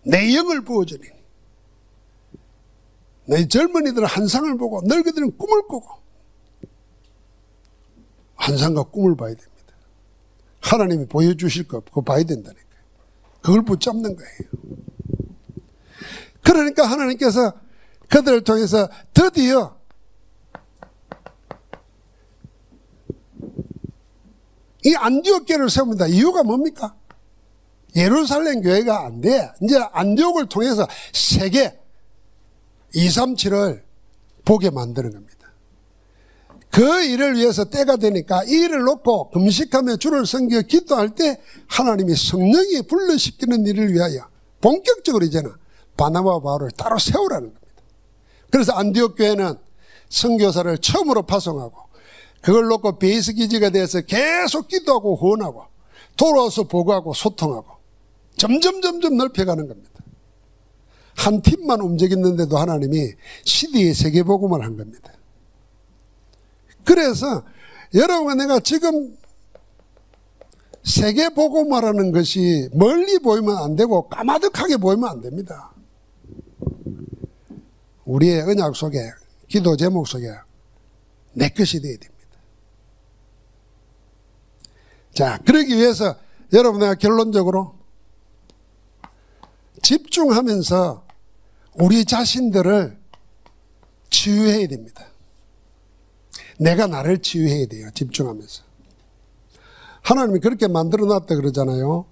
내 영을 부어주리니 내 젊은이들은 환상을 보고 늙은이들은 꿈을 꾸고 환상과 꿈을 봐야 됩니다. 하나님이 보여주실 거 그거 봐야 된다니까요. 그걸 붙잡는 거예요. 그러니까 하나님께서 그들을 통해서 드디어 이 안디옥 교회를 세웁니다. 이유가 뭡니까? 예루살렘 교회가 안 돼. 이제 안디옥을 통해서 세계 237을 보게 만드는 겁니다. 그 일을 위해서 때가 되니까 이 일을 놓고 금식하며 주를 섬겨 기도할 때 하나님이 성령이 불러시키는 일을 위하여 본격적으로 이제는 바나바와 바울을 따로 세우라는 겁니다. 그래서 안디옥 교회는 선교사를 처음으로 파송하고 그걸 놓고 베이스 기지가 돼서 계속 기도하고 후원하고 돌아와서 보고하고 소통하고 점점 넓혀가는 겁니다. 한 팀만 움직였는데도 하나님이 시대의 세계복음을 한 겁니다. 그래서 여러분 내가 지금 세계복음화라는 것이 멀리 보이면 안 되고 까마득하게 보이면 안 됩니다. 우리의 언약 속에 기도 제목 속에 내 것이 되어야 됩니다. 자, 그러기 위해서 여러분 내가 결론적으로 집중하면서 우리 자신들을 치유해야 됩니다. 내가 나를 치유해야 돼요. 집중하면서. 하나님이 그렇게 만들어 놨다 그러잖아요.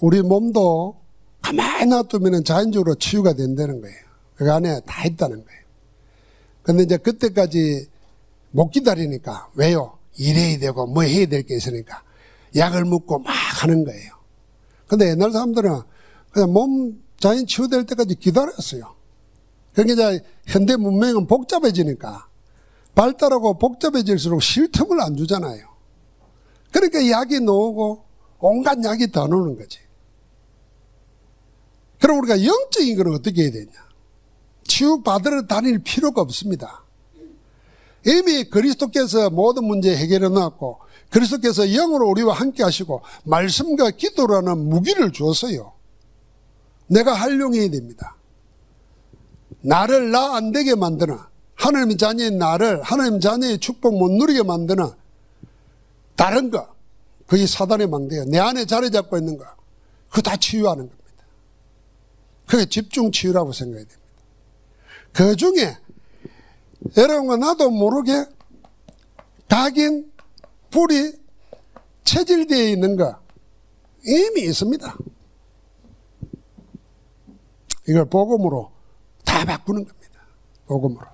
우리 몸도 가만히 놔두면 자연적으로 치유가 된다는 거예요. 그 안에 다 있다는 거예요. 근데 이제 그때까지 못 기다리니까 왜요? 일해야 되고 뭐 해야 될 게 있으니까 약을 먹고 막 하는 거예요. 근데 옛날 사람들은 그냥 몸 자연 치유될 때까지 기다렸어요. 그러니까 이제 현대 문명은 복잡해지니까 발달하고 복잡해질수록 쉴 틈을 안 주잖아요. 그러니까 약이 나오고 온갖 약이 더 나오는 거지. 그럼 우리가 영적인 걸 어떻게 해야 되냐? 치유받으러 다닐 필요가 없습니다. 이미 그리스도께서 모든 문제 해결해 놨고 그리스도께서 영으로 우리와 함께 하시고 말씀과 기도라는 무기를 주었어요. 내가 활용해야 됩니다. 나를 나 안 되게 만드는 하나님 자녀인 나를 하나님 자녀의 축복 못 누리게 만드는 다른 거 그게 사단의 망대예요. 내 안에 자리 잡고 있는 거 그거 다 치유하는 겁니다. 그게 집중 치유라고 생각해야 됩니다. 그 중에 여러분과 나도 모르게 각인 불이 체질되어 있는 거 이미 있습니다. 이걸 복음으로 다 바꾸는 겁니다. 복음으로.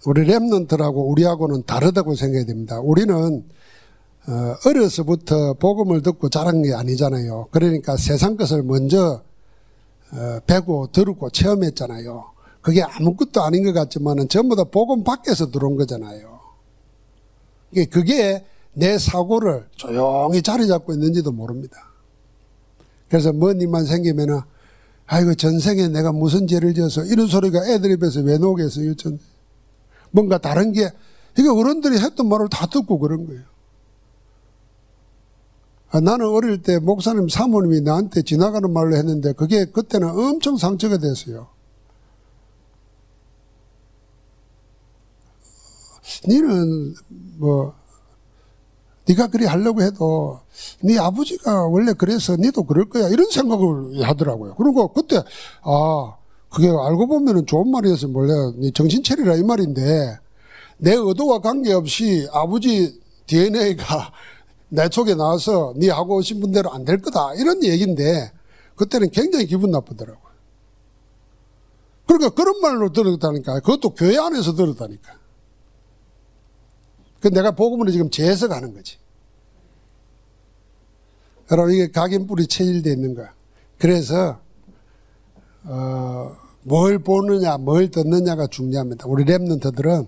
우리 렘넌트라고 우리하고는 다르다고 생각해야 됩니다. 우리는 어려서부터 복음을 듣고 자란 게 아니잖아요. 그러니까 세상 것을 먼저 배고 들었고 체험했잖아요. 그게 아무것도 아닌 것 같지만 전부 다 복음 밖에서 들어온 거잖아요. 그게 내 사고를 조용히 자리 잡고 있는지도 모릅니다. 그래서 뭔 일만 생기면은 아이고 전생에 내가 무슨 죄를 지어서 이런 소리가 애들 입에서 왜 나오겠어요. 뭔가 다른 게 이게 어른들이 했던 말을 다 듣고 그런 거예요. 나는 어릴 때 목사님 사모님이 나한테 지나가는 말로 했는데 그게 그때는 엄청 상처가 됐어요. 니는 네가 그리 하려고 해도 네 아버지가 원래 그래서 니도 그럴 거야 이런 생각을 하더라고요. 그리고 그때 그게 알고 보면은 좋은 말이어서 몰래 네 정신 차리라 이 말인데 내 의도와 관계없이 아버지 DNA가 내 속에 나와서 네 하고 싶은 대로 안 될 거다 이런 얘기인데 그때는 굉장히 기분 나쁘더라고요. 그러니까 그런 말로 들었다니까. 그것도 교회 안에서 들었다니까. 그 내가 복음으로 지금 재해석하는 거지. 여러분 이게 각인뿔이 체질되어 있는 거야. 그래서 뭘 보느냐 뭘 듣느냐가 중요합니다. 우리 렘넌트들은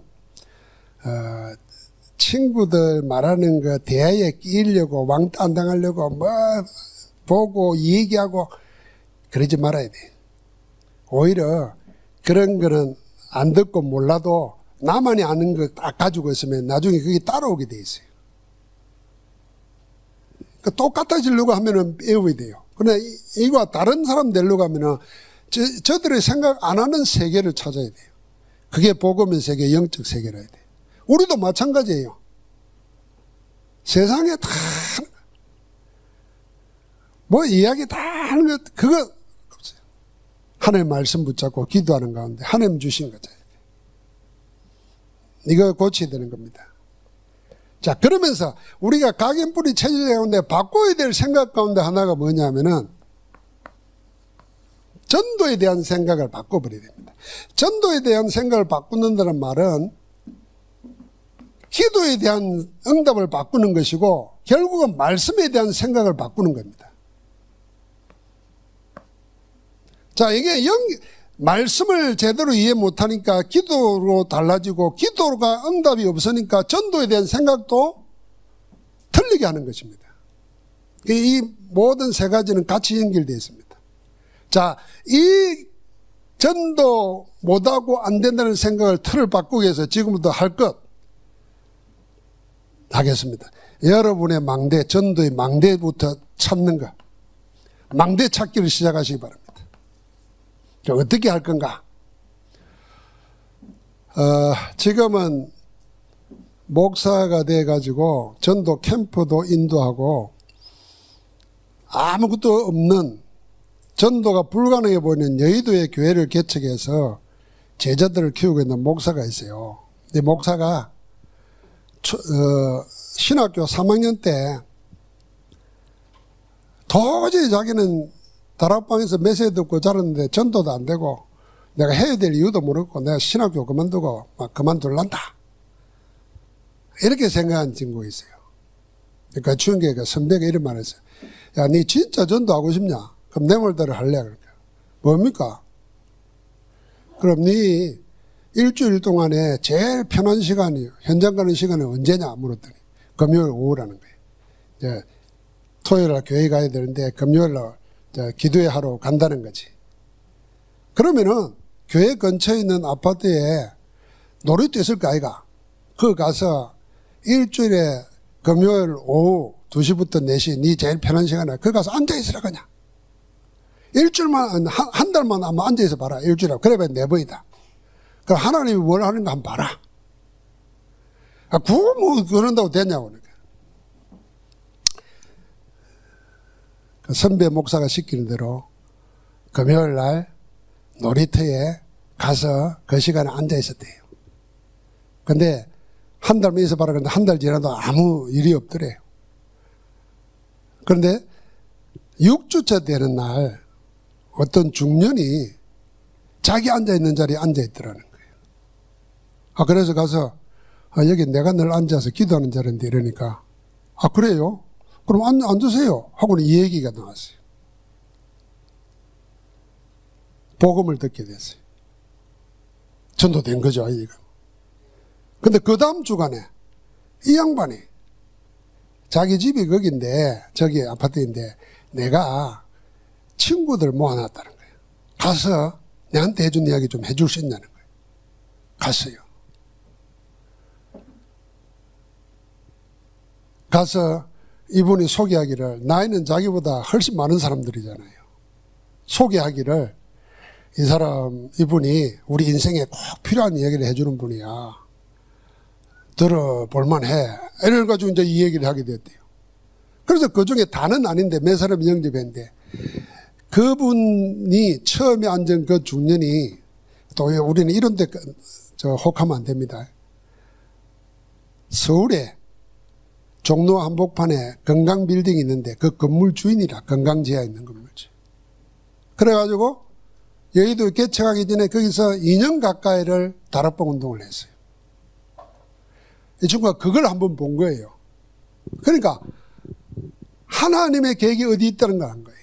친구들 말하는 거 대화에 끼려고 왕따 안 당하려고 뭐 보고 얘기하고 그러지 말아야 돼. 오히려 그런 거는 안 듣고 몰라도 나만이 아는 거 딱 가지고 있으면 나중에 그게 따라오게 돼 있어요. 그러니까 똑같아지려고 하면은 배워야 돼요. 그러나 이와 다른 사람 데리러 가면은 저들의 생각 안 하는 세계를 찾아야 돼요. 그게 복음의 세계, 영적 세계라 해야 돼요. 우리도 마찬가지예요. 세상에 다 뭐 이야기 다 하는 것 그거 없어요. 하나님 말씀 붙잡고 기도하는 가운데 하나님 주신 거죠. 이거 고쳐야 되는 겁니다. 자, 그러면서 우리가 각인뿌리 체질 가운데 바꿔야 될 생각 가운데 하나가 뭐냐면은 전도에 대한 생각을 바꿔버려야 됩니다. 전도에 대한 생각을 바꾼다는 말은 기도에 대한 응답을 바꾸는 것이고 결국은 말씀에 대한 생각을 바꾸는 겁니다. 자, 이게 말씀을 제대로 이해 못하니까 기도로 달라지고 기도가 응답이 없으니까 전도에 대한 생각도 틀리게 하는 것입니다. 이 모든 세 가지는 같이 연결되어 있습니다. 자, 이 전도 못하고 안 된다는 생각을 틀을 바꾸기 위해서 지금부터 할 것 하겠습니다. 여러분의 망대, 전도의 망대부터 찾는 것. 망대 찾기를 시작하시기 바랍니다. 어떻게 할 건가? 지금은 목사가 돼가지고 전도 캠프도 인도하고 아무것도 없는 전도가 불가능해 보이는 여의도의 교회를 개척해서 제자들을 키우고 있는 목사가 있어요. 이 목사가 신학교 3학년 때 도저히 자기는 다락방에서 메시지 듣고 자랐는데 전도도 안 되고 내가 해야 될 이유도 모르고 내가 신학교 그만두고 막 그만둘란다. 이렇게 생각한 친구가 있어요. 그러니까 주인교회가 선배가 이런 말을 했어요. 야, 니 진짜 전도하고 싶냐? 그럼 내 말대로 할래? 그러니까. 뭡니까? 그럼 니 일주일 동안에 제일 편한 시간이 현장 가는 시간이 언제냐? 물었더니 금요일 오후라는 거예요. 이제 토요일날 교회 가야 되는데 금요일날 기도회 하러 간다는 거지. 그러면은 교회 근처에 있는 아파트에 놀이터 있을 거 아이가? 그거 가서 일주일에 금요일 오후 2시부터 4시 니 제일 편한 시간에 그거 가서 앉아있으라 그냥. 일주일만 한 달만 한번 앉아있어 봐라. 일주일에. 그래봐야 4번이다. 그럼 하나님이 뭘 하는가 한번 봐라. 그거 뭐 그런다고 되냐고. 선배 목사가 시키는 대로 금요일 날 놀이터에 가서 그 시간에 앉아 있었대요. 근데 한 달만 있어봐라. 그런데 한 달 지나도 아무 일이 없더래요. 그런데 6주차 되는 날 어떤 중년이 자기 앉아있는 자리에 앉아있더라는 거예요. 그래서 가서 여기 내가 늘 앉아서 기도하는 자리인데 이러니까 그래요? 그럼 앉으세요. 하고는 이 얘기가 나왔어요. 복음을 듣게 됐어요. 전도된 거죠, 이거. 근데 그 다음 주간에 이 양반이 자기 집이 거긴데, 저기 아파트인데, 내가 친구들 모아놨다는 거예요. 가서 내한테 해준 이야기 좀 해줄 수 있냐는 거예요. 갔어요. 가서 이분이 소개하기를, 나이는 자기보다 훨씬 많은 사람들이잖아요. 소개하기를, 이 사람, 이분이 우리 인생에 꼭 필요한 이야기를 해주는 분이야. 들어볼만 해. 이래 가지고 이제 이 얘기를 하게 됐대요. 그래서 그 중에 다는 아닌데 몇 사람이 영접했는데, 그분이 처음에 앉은 그 중년이, 또 우리는 이런 데 혹하면 안 됩니다. 서울에 종로 한복판에 건강 빌딩이 있는데 그 건물 주인이라, 건강지하에 있는 건물지. 그래가지고 여의도 개척하기 전에 거기서 2년 가까이를 다락방 운동을 했어요. 이 친구가 그걸 한번 본 거예요. 그러니까 하나님의 계획이 어디 있다는 걸 한 거예요.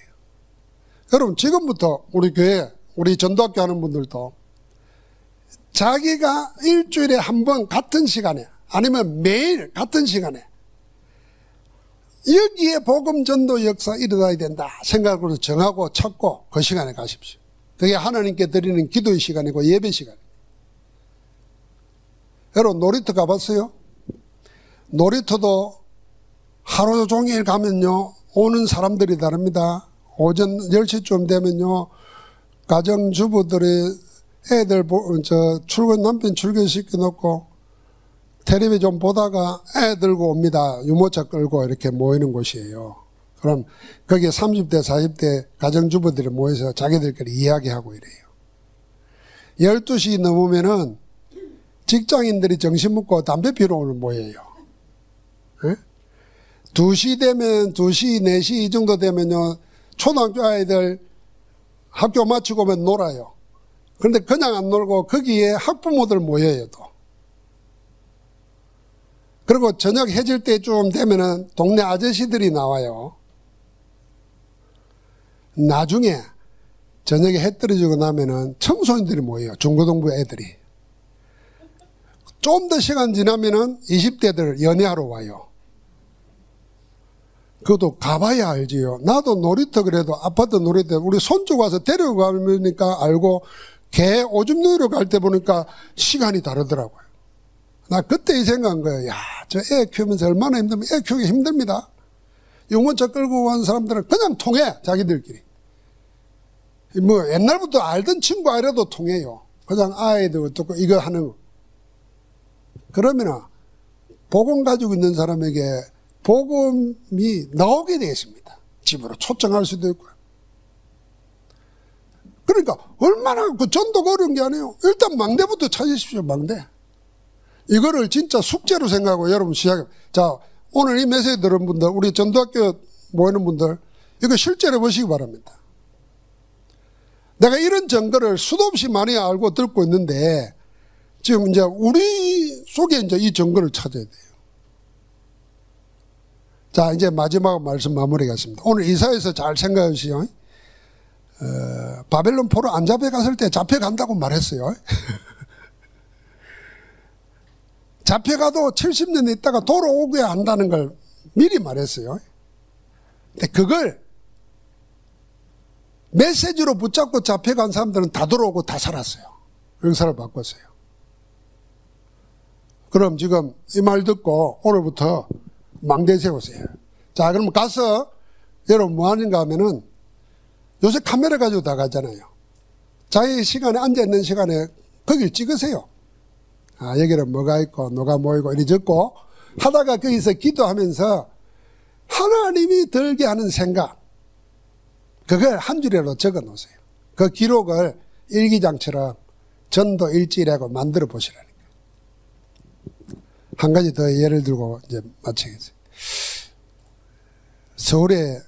여러분, 지금부터 우리 교회, 우리 전도학교 하는 분들도 자기가 일주일에 한 번 같은 시간에, 아니면 매일 같은 시간에 여기에 복음 전도 역사 일어나야 된다 생각으로 정하고 찾고 그 시간에 가십시오. 그게 하나님께 드리는 기도의 시간이고 예배 시간입니다. 여러분, 놀이터 가봤어요? 놀이터도 하루 종일 가면요, 오는 사람들이 다릅니다. 오전 10시쯤 되면요, 가정주부들이 애들, 남편 출근시켜 놓고, 텔레비 좀 보다가 애 들고 옵니다. 유모차 끌고 이렇게 모이는 곳이에요. 그럼 거기에 30대, 40대 가정주부들이 모여서 자기들끼리 이야기하고 이래요. 12시 넘으면은 직장인들이 점심 먹고 담배 피러 오는 모여요. 네? 2시 되면, 2시, 4시 이 정도 되면요, 초등학교 아이들 학교 마치고 오면 놀아요. 그런데 그냥 안 놀고 거기에 학부모들 모여요, 또. 그리고 저녁 해질 때쯤 되면은 동네 아저씨들이 나와요. 나중에 저녁에 해 떨어지고 나면은 청소년들이 모여요. 중고등부 애들이. 좀 더 시간 지나면은 20대들 연애하러 와요. 그것도 가봐야 알지요. 나도 놀이터 그래도 아파트 놀이터 우리 손주 와서 데려가니까 알고 개 오줌 누이러 갈 때 보니까 시간이 다르더라고요. 나 그때 이 생각한 거예요. 야, 저 애 키우면서 얼마나 힘들면 애 키우기 힘듭니다. 유모차 끌고 온 사람들은 그냥 통해, 자기들끼리. 뭐 옛날부터 알던 친구 아니라도 통해요. 그냥 아이들 어떻고 이거 하는 거. 그러면은 복음 가지고 있는 사람에게 복음이 나오게 되어 있습니다. 집으로 초청할 수도 있고요. 그러니까 얼마나 그 전도가 어려운 게 아니에요. 일단 망대부터 찾으십시오, 망대. 이거를 진짜 숙제로 생각하고 여러분 시작해. 자, 오늘 이 메시지 들은 분들, 우리 전도학교 모이는 분들, 이거 실제로 보시기 바랍니다. 내가 이런 증거를 수도 없이 많이 알고 듣고 있는데, 지금 이제 우리 속에 이제 이 증거를 찾아야 돼요. 자, 이제 마지막 말씀 마무리하겠습니다. 오늘 이사에서 잘 생각하시오. 바벨론 포로 안 잡혀갔을 때 잡혀간다고 말했어요. 잡혀가도 70년 있다가 돌아오게 한다는 걸 미리 말했어요. 근데 그걸 메시지로 붙잡고 잡혀간 사람들은 다 돌아오고 다 살았어요. 역사를 바꿨어요. 그럼 지금 이 말 듣고 오늘부터 망대 세우세요. 자, 그럼 가서 여러분 뭐 하는가 하면은 요새 카메라 가지고 다 가잖아요. 자기 시간에 앉아있는 시간에 거길 찍으세요. 아, 여기는 뭐가 있고 누가 모이고 이리 적고 하다가 거기서 기도하면서 하나님이 들게 하는 생각, 그걸 한 줄이라도 적어 놓으세요. 그 기록을 일기장처럼 전도 일지라고 만들어 보시라는 거예요. 한 가지 더 예를 들고 이제 마치겠어요. 서울에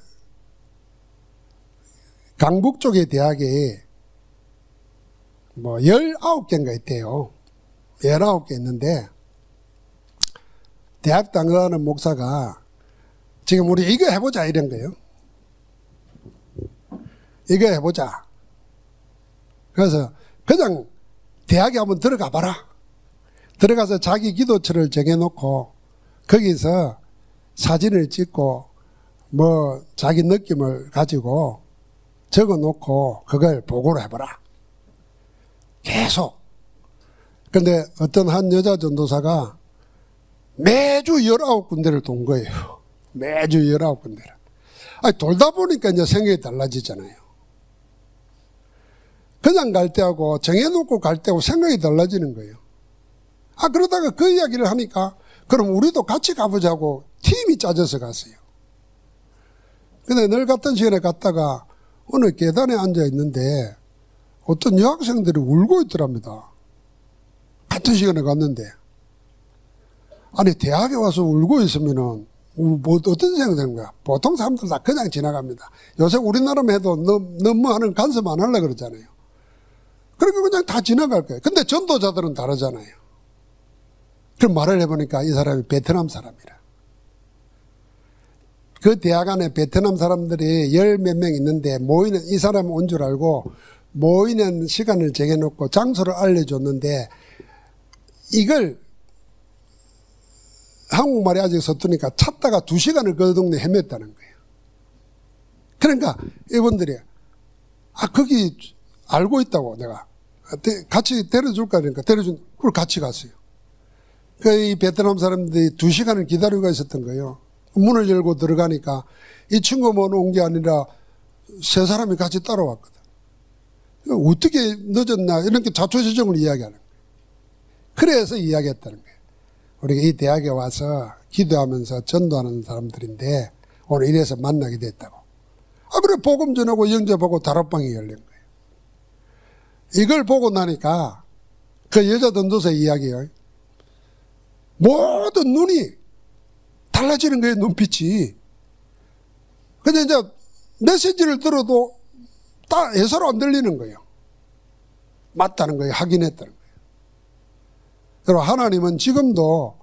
강북 쪽의 대학에 뭐 19개인가 있대요. 19개 있는데 대학 당하는 목사가 지금 우리 이거 해보자 이런 거예요. 이거 해보자. 그래서 그냥 대학에 한번 들어가 봐라. 들어가서 자기 기도처를 정해놓고 거기서 사진을 찍고 뭐 자기 느낌을 가지고 적어놓고 그걸 보고를 해보라. 계속. 근데 어떤 한 여자 전도사가 매주 19군데를 돈 거예요. 매주 19군데를. 아니, 돌다 보니까 이제 생각이 달라지잖아요. 그냥 갈 때하고 정해놓고 갈 때하고 생각이 달라지는 거예요. 아, 그러다가 그 이야기를 하니까 그럼 우리도 같이 가보자고 팀이 짜져서 갔어요. 근데 늘 갔던 시간에 갔다가 어느 계단에 앉아 있는데 어떤 여학생들이 울고 있더랍니다. 같은 시간에 갔는데. 아니, 대학에 와서 울고 있으면은 뭐 어떤 생각이 드는 거야? 보통 사람들 다 그냥 지나갑니다. 요새 우리나라만 해도 너무 하는 간섭 안 하려고 그러잖아요. 그러니까 그냥 다 지나갈 거예요. 근데 전도자들은 다르잖아요. 그럼 말을 해보니까 이 사람이 베트남 사람이라. 그 대학 안에 베트남 사람들이 10몇 명 있는데 모이는, 이 사람이 온 줄 알고 모이는 시간을 정해놓고 장소를 알려줬는데 이걸 한국말이 아직 서투니까 찾다가 2시간을 그 동네 헤맸다는 거예요. 그러니까 이분들이 거기 알고 있다고 내가 같이 데려줄까 그러니까 그걸 같이 갔어요. 이 베트남 사람들이 2시간을 기다리고 있었던 거예요. 문을 열고 들어가니까 이 친구만 온 게 아니라 세 사람이 같이 따라왔거든. 어떻게 늦었나 이렇게 자초지종을 이야기하는 거예요. 그래서 이야기했다는 거예요. 우리가 이 대학에 와서 기도하면서 전도하는 사람들인데 오늘 이래서 만나게 됐다고. 그래 복음 전하고 영접 보고 다락방이 열린 거예요. 이걸 보고 나니까 그 여자 전도사 이야기예요. 모든 눈이 달라지는 거예요. 눈빛이. 근데 이제 메시지를 들어도 다 예사로 안 들리는 거예요. 맞다는 거예요. 확인했다는 거예요. 그리고 하나님은 지금도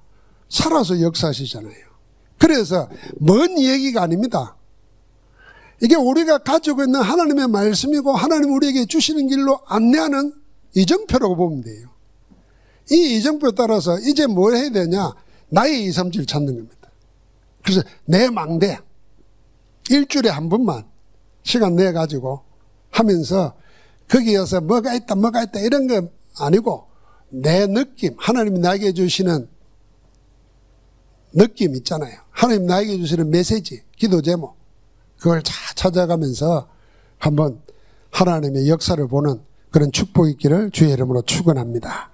살아서 역사하시잖아요. 그래서 먼 얘기가 아닙니다. 이게 우리가 가지고 있는 하나님의 말씀이고 하나님 우리에게 주시는 길로 안내하는 이정표라고 보면 돼요. 이 이정표에 따라서 이제 뭘 해야 되냐? 나의 2, 3, 7 찾는 겁니다. 그래서 내 망대 일주일에 한 번만 시간 내가지고 하면서 거기에서 뭐가 있다 이런 거 아니고 내 느낌, 하나님이 나에게 주시는 느낌 있잖아요. 하나님 나에게 주시는 메시지, 기도 제목 그걸 다 찾아가면서 한번 하나님의 역사를 보는 그런 축복이 있기를 주의 이름으로 축원합니다.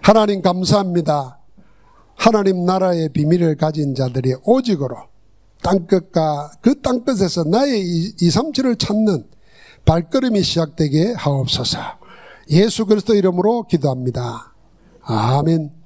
하나님 감사합니다. 하나님 나라의 비밀을 가진 자들이 오직으로 땅끝과 그 땅끝에서 나의 2, 3, 7을 찾는 발걸음이 시작되게 하옵소서. 예수 그리스도 이름으로 기도합니다. 아멘.